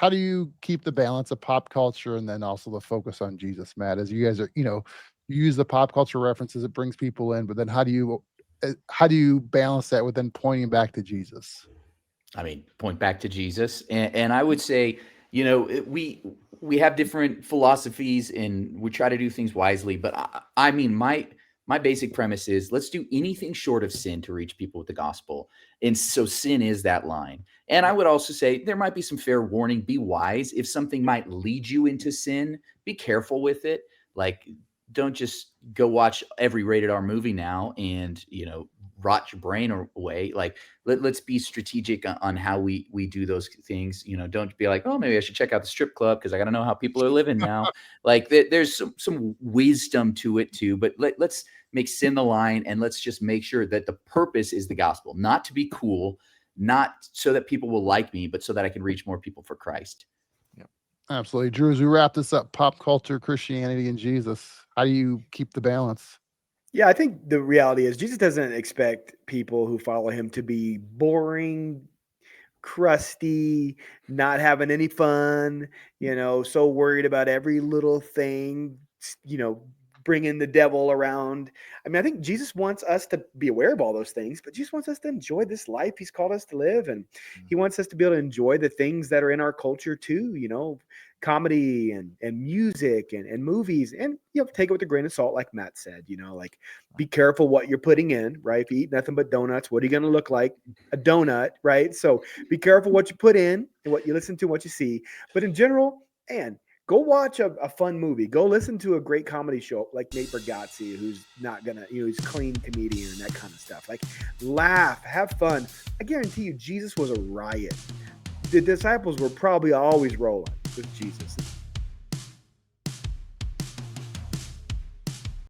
how do you keep the balance of pop culture and then also the focus on Jesus, Matt? As you guys are, you use the pop culture references, it brings people in, but then how do you balance that with then pointing back to Jesus? I mean, point back to Jesus, and I would say, we have different philosophies, and we try to do things wisely. But I mean, my basic premise is let's do anything short of sin to reach people with the gospel, and so sin is that line. And I would also say there might be some fair warning. Be wise if something might lead you into sin. Be careful with it. Like, don't just go watch every rated R movie now and rot your brain away. Like, let's be strategic on how we do those things. Don't be like, oh, maybe I should check out the strip club because I got to know how people are living now. Like, there's some wisdom to it too, but let's make sin the line, and let's just make sure that the purpose is the gospel, not to be cool, not so that people will like me, but so that I can reach more people for Christ. Absolutely. Drew, as we wrap this up, pop culture, Christianity, and Jesus, how do you keep the balance? Yeah, I think the reality is Jesus doesn't expect people who follow him to be boring, crusty, not having any fun, so worried about every little thing, you know, bringing the devil around. I mean, I think Jesus wants us to be aware of all those things, but Jesus wants us to enjoy this life he's called us to live. And he wants us to be able to enjoy the things that are in our culture too, comedy and music and movies, and take it with a grain of salt, like Matt said. Like, be careful what you're putting in, right? If you eat nothing but donuts, what are you going to look like? A donut, right? So be careful what you put in and what you listen to, what you see. But in general, and go watch a fun movie. Go listen to a great comedy show like Nate Bargatze, who's not gonna, he's a clean comedian and that kind of stuff. Like, laugh, have fun. I guarantee you, Jesus was a riot. The disciples were probably always rolling with Jesus.